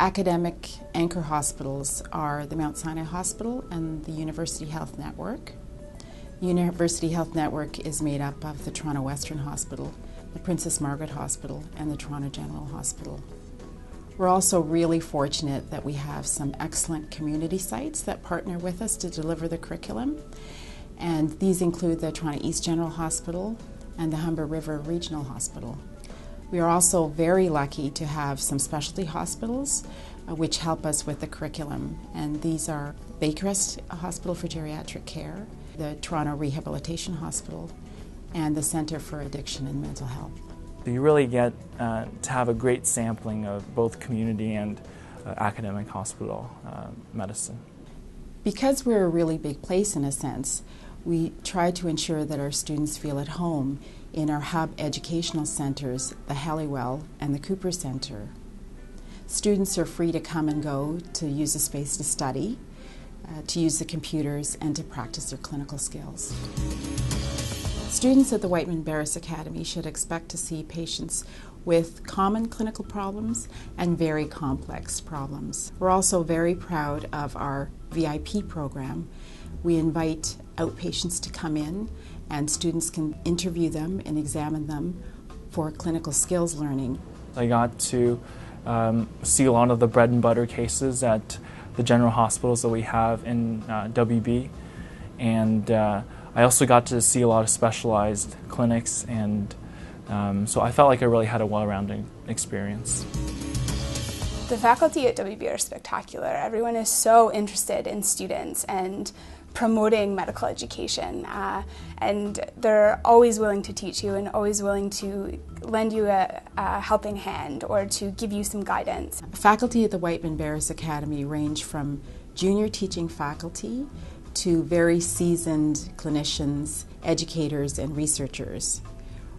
academic anchor hospitals are the Mount Sinai Hospital and the University Health Network. The University Health Network is made up of the Toronto Western Hospital, the Princess Margaret Hospital, and the Toronto General Hospital. We're also really fortunate that we have some excellent community sites that partner with us to deliver the curriculum, and these include the Toronto East General Hospital and the Humber River Regional Hospital. We are also very lucky to have some specialty hospitals which help us with the curriculum, and these are Baycrest Hospital for Geriatric Care, the Toronto Rehabilitation Hospital, and the Centre for Addiction and Mental Health. You really get to have a great sampling of both community and academic hospital medicine. Because we're a really big place in a sense, we try to ensure that our students feel at home in our hub educational centres, the Halliwell and the Cooper Centre. Students are free to come and go, to use the space to study, to use the computers, and to practice their clinical skills. Students at the Whiteman-Barris Academy should expect to see patients with common clinical problems and very complex problems. We're also very proud of our VIP program. We invite outpatients to come in, and students can interview them and examine them for clinical skills learning. I got to see a lot of the bread and butter cases at the general hospitals that we have in WB, and I also got to see a lot of specialized clinics, and so I felt like I really had a well-rounded experience. The faculty at WB are spectacular. Everyone is so interested in students and promoting medical education, and they're always willing to teach you and always willing to lend you a helping hand or to give you some guidance. Faculty at the Whiteman-Barris Academy range from junior teaching faculty to very seasoned clinicians, educators, and researchers.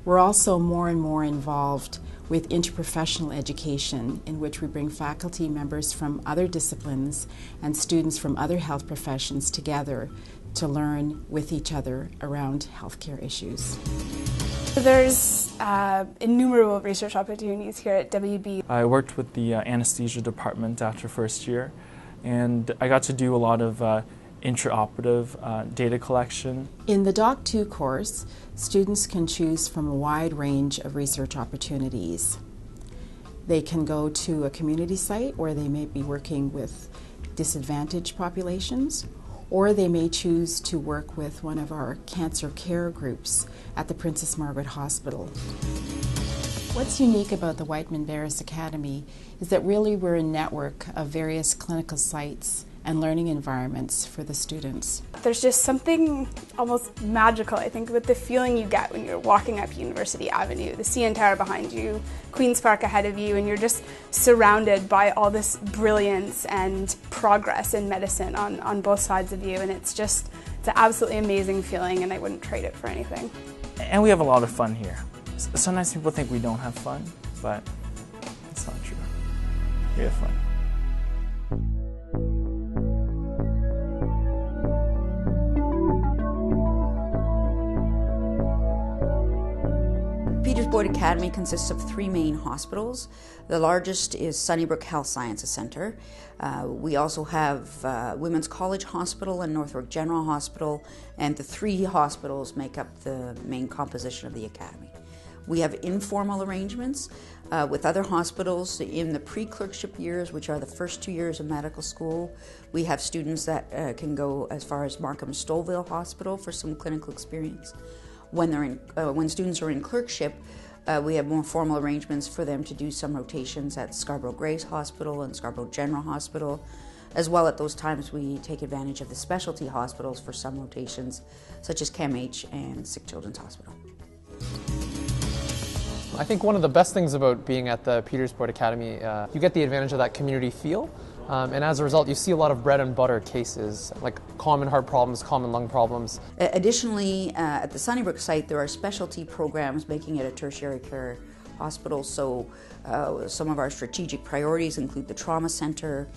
We're also more and more involved with interprofessional education, in which we bring faculty members from other disciplines and students from other health professions together to learn with each other around healthcare issues. There's innumerable research opportunities here at WB. I worked with the anesthesia department after first year, and I got to do a lot of intraoperative data collection. In the Doc 2 course, students can choose from a wide range of research opportunities. They can go to a community site where they may be working with disadvantaged populations, or they may choose to work with one of our cancer care groups at the Princess Margaret Hospital. What's unique about the Whiteman-Barris Academy is that really we're a network of various clinical sites and learning environments for the students. There's just something almost magical, I think, with the feeling you get when you're walking up University Avenue, the CN Tower behind you, Queen's Park ahead of you, and you're just surrounded by all this brilliance and progress in medicine on both sides of you, and it's an absolutely amazing feeling, and I wouldn't trade it for anything. And we have a lot of fun here. Sometimes people think we don't have fun, but it's not true. We have fun. Four Academy consists of three main hospitals. The largest is Sunnybrook Health Sciences Centre. We also have Women's College Hospital and Northwark General Hospital, and the three hospitals make up the main composition of the academy. We have informal arrangements with other hospitals in the pre-clerkship years, which are the first 2 years of medical school. We have students that can go as far as Markham Stouffville Hospital for some clinical experience. When students are in clerkship, we have more formal arrangements for them to do some rotations at Scarborough Grace Hospital and Scarborough General Hospital. As well, at those times, we take advantage of the specialty hospitals for some rotations, such as CAMH and Sick Children's Hospital. I think one of the best things about being at the Petersburg Academy, you get the advantage of that community feel. And as a result, you see a lot of bread and butter cases, like common heart problems, common lung problems. Additionally, at the Sunnybrook site, there are specialty programs making it a tertiary care hospital. So some of our strategic priorities include the trauma center,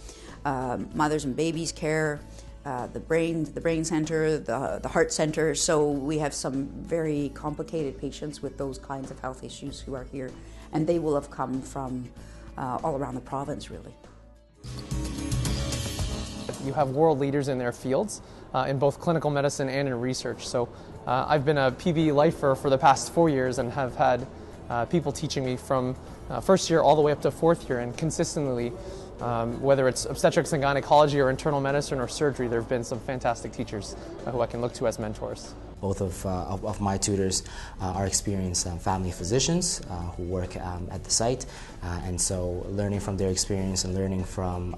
mothers and babies care, the brain center, the heart center. So we have some very complicated patients with those kinds of health issues who are here, and they will have come from all around the province, really. You have world leaders in their fields, in both clinical medicine and in research. So I've been a PB lifer for the past 4 years and have had people teaching me from first year all the way up to fourth year, and consistently, whether it's obstetrics and gynecology or internal medicine or surgery, there have been some fantastic teachers who I can look to as mentors. Both of my tutors are experienced family physicians who work at the site, and so learning from their experience and learning from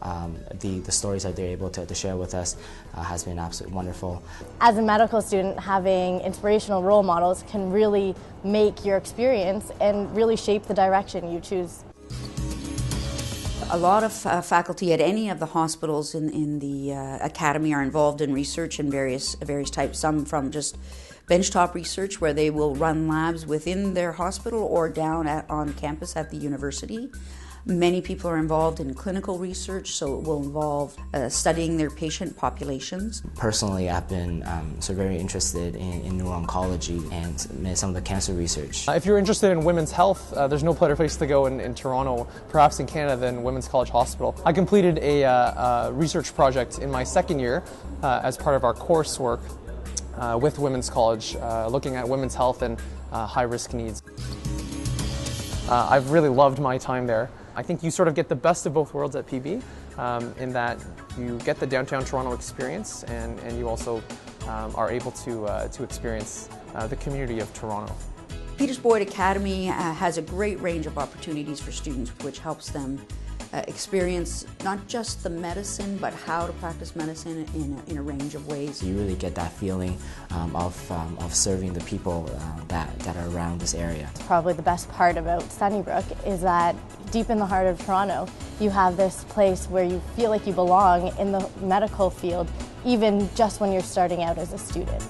the stories that they're able to share with us has been absolutely wonderful. As a medical student, having inspirational role models can really make your experience and really shape the direction you choose. A lot of faculty at any of the hospitals in the academy are involved in research in various types, some from just benchtop research where they will run labs within their hospital or down on campus at the university. Many people are involved in clinical research, so it will involve studying their patient populations. Personally, I've been very interested in neuro-oncology and some of the cancer research. If you're interested in women's health, there's no better place to go in Toronto, perhaps in Canada, than Women's College Hospital. I completed a research project in my second year as part of our coursework with Women's College, looking at women's health and high-risk needs. I've really loved my time there. I think you sort of get the best of both worlds at PB in that you get the downtown Toronto experience and you also are able to experience the community of Toronto. Peters Boyd Academy has a great range of opportunities for students, which helps them experience not just the medicine, but how to practice medicine in a range of ways. You really get that feeling of serving the people that are around this area. Probably the best part about Sunnybrook is that deep in the heart of Toronto, you have this place where you feel like you belong in the medical field, even just when you're starting out as a student.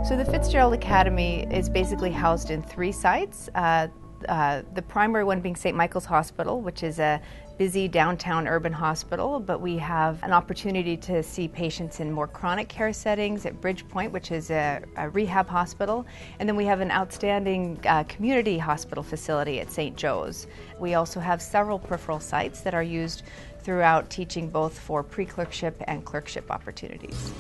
So the Fitzgerald Academy is basically housed in 3 sites. The primary one being St. Michael's Hospital, which is a busy downtown urban hospital, but we have an opportunity to see patients in more chronic care settings at Bridgepoint, which is a rehab hospital, and then we have an outstanding community hospital facility at St. Joe's. We also have several peripheral sites that are used throughout teaching, both for pre-clerkship and clerkship opportunities.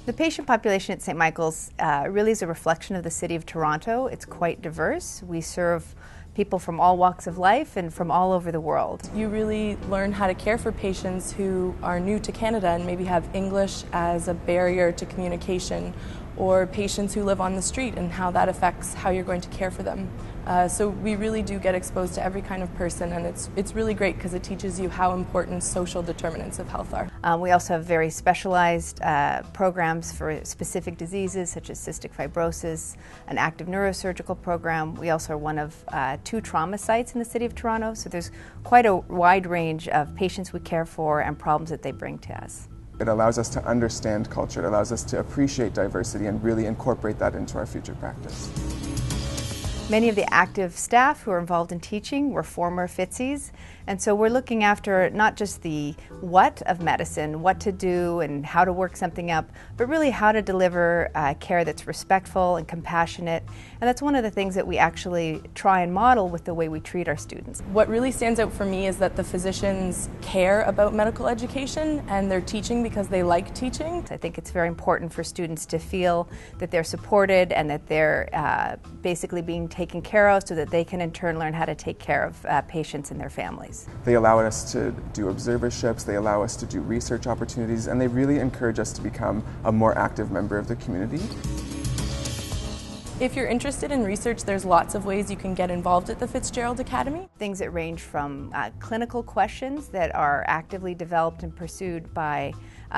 The patient population at St. Michael's really is a reflection of the City of Toronto. It's quite diverse. We serve people from all walks of life and from all over the world. You really learn how to care for patients who are new to Canada and maybe have English as a barrier to communication, or patients who live on the street and how that affects how you're going to care for them. So we really do get exposed to every kind of person, and it's really great because it teaches you how important social determinants of health are. We also have very specialized programs for specific diseases such as cystic fibrosis, an active neurosurgical program. We also are one of 2 trauma sites in the City of Toronto, so there's quite a wide range of patients we care for and problems that they bring to us. It allows us to understand culture, it allows us to appreciate diversity and really incorporate that into our future practice. Many of the active staff who are involved in teaching were former Fitzies, and so we're looking after not just the what of medicine, what to do and how to work something up, but really how to deliver care that's respectful and compassionate, and that's one of the things that we actually try and model with the way we treat our students. What really stands out for me is that the physicians care about medical education and they're teaching because they like teaching. I think it's very important for students to feel that they're supported and that they're basically being taken care of so that they can in turn learn how to take care of patients and their families. They allow us to do observerships, they allow us to do research opportunities, and they really encourage us to become a more active member of the community. If you're interested in research, there's lots of ways you can get involved at the Fitzgerald Academy. Things that range from clinical questions that are actively developed and pursued by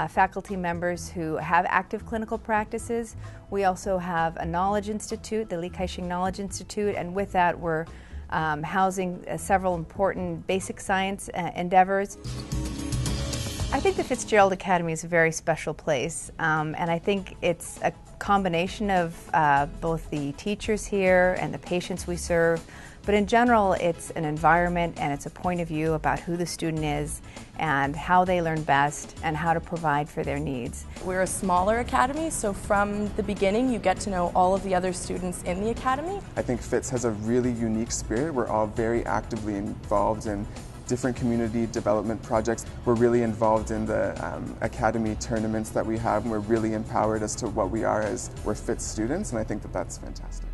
faculty members who have active clinical practices. We also have a Knowledge Institute, the Li Kai-shing Knowledge Institute, and with that we're housing several important basic science endeavors. I think the Fitzgerald Academy is a very special place, and I think it's a combination of both the teachers here and the patients we serve, But in general, it's an environment and it's a point of view about who the student is and how they learn best and how to provide for their needs. We're a smaller academy, so from the beginning you get to know all of the other students in the academy. I think FITS has a really unique spirit. We're all very actively involved in different community development projects. We're really involved in the academy tournaments that we have, and we're really empowered as to what we are as we're FITS students, and I think that that's fantastic.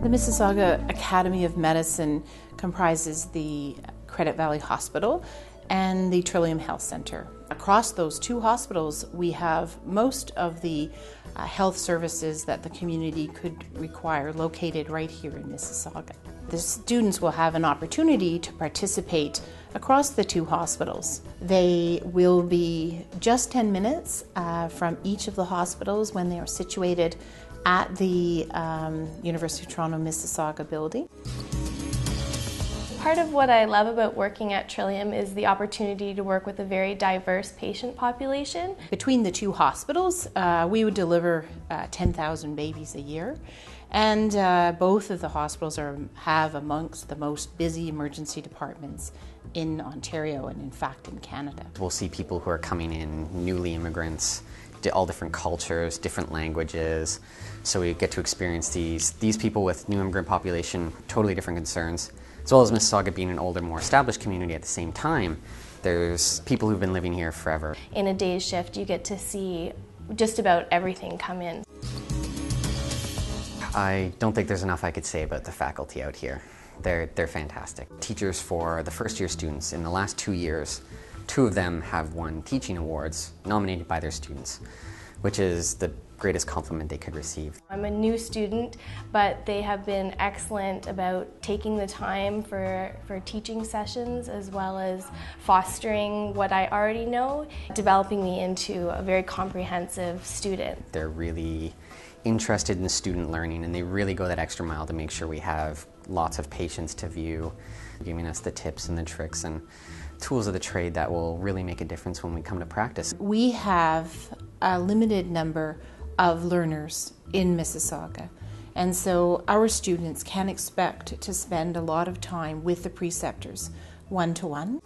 The Mississauga Academy of Medicine comprises the Credit Valley Hospital and the Trillium Health Centre. Across those two hospitals, we have most of the health services that the community could require located right here in Mississauga. The students will have an opportunity to participate across the two hospitals. They will be just 10 minutes from each of the hospitals when they are situated at the University of Toronto Mississauga building. Part of what I love about working at Trillium is the opportunity to work with a very diverse patient population. Between the two hospitals, we would deliver 10,000 babies a year, and both of the hospitals have amongst the most busy emergency departments in Ontario and in fact in Canada. We'll see people who are coming in, newly immigrants, all different cultures, different languages, so we get to experience these people with new immigrant population, totally different concerns. As well as Mississauga being an older, more established community at the same time, there's people who've been living here forever. In a day's shift, you get to see just about everything come in. I don't think there's enough I could say about the faculty out here. They're fantastic. Teachers for the first year students, in the last 2 years, 2 of them have won teaching awards nominated by their students, which is the greatest compliment they could receive. I'm a new student, but they have been excellent about taking the time for teaching sessions as well as fostering what I already know, developing me into a very comprehensive student. They're really interested in student learning, and they really go that extra mile to make sure we have lots of patients to view, giving us the tips and the tricks and tools of the trade that will really make a difference when we come to practice. We have a limited number of learners in Mississauga, and so our students can expect to spend a lot of time with the preceptors one-to-one.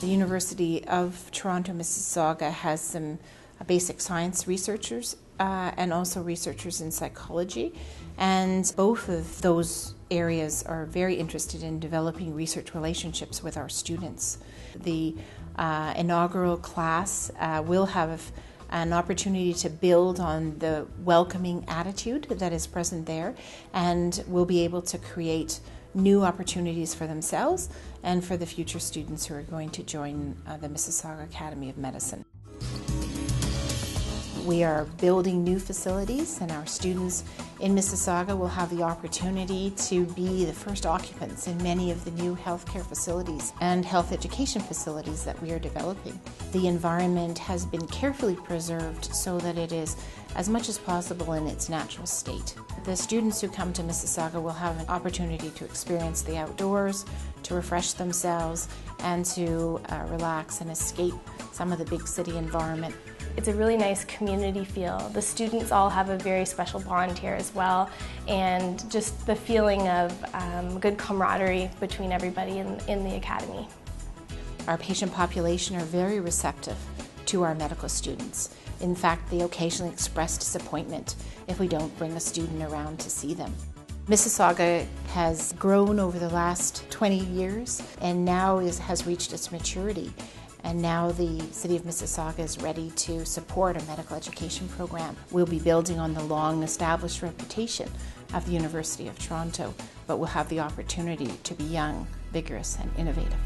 The University of Toronto Mississauga has some basic science researchers and also researchers in psychology, and both of those areas are very interested in developing research relationships with our students. The inaugural class will have an opportunity to build on the welcoming attitude that is present there, and will be able to create new opportunities for themselves and for the future students who are going to join the Mississauga Academy of Medicine. We are building new facilities, and our students in Mississauga will have the opportunity to be the first occupants in many of the new healthcare facilities and health education facilities that we are developing. The environment has been carefully preserved so that it is as much as possible in its natural state. The students who come to Mississauga will have an opportunity to experience the outdoors, to refresh themselves, and to relax and escape some of the big city environment. It's a really nice community feel. The students all have a very special bond here as well, and just the feeling of good camaraderie between everybody in the academy. Our patient population are very receptive to our medical students. In fact, they occasionally express disappointment if we don't bring a student around to see them. Mississauga has grown over the last 20 years and now has reached its maturity. And now the City of Mississauga is ready to support a medical education program. We'll be building on the long-established reputation of the University of Toronto, but we'll have the opportunity to be young, vigorous, and innovative.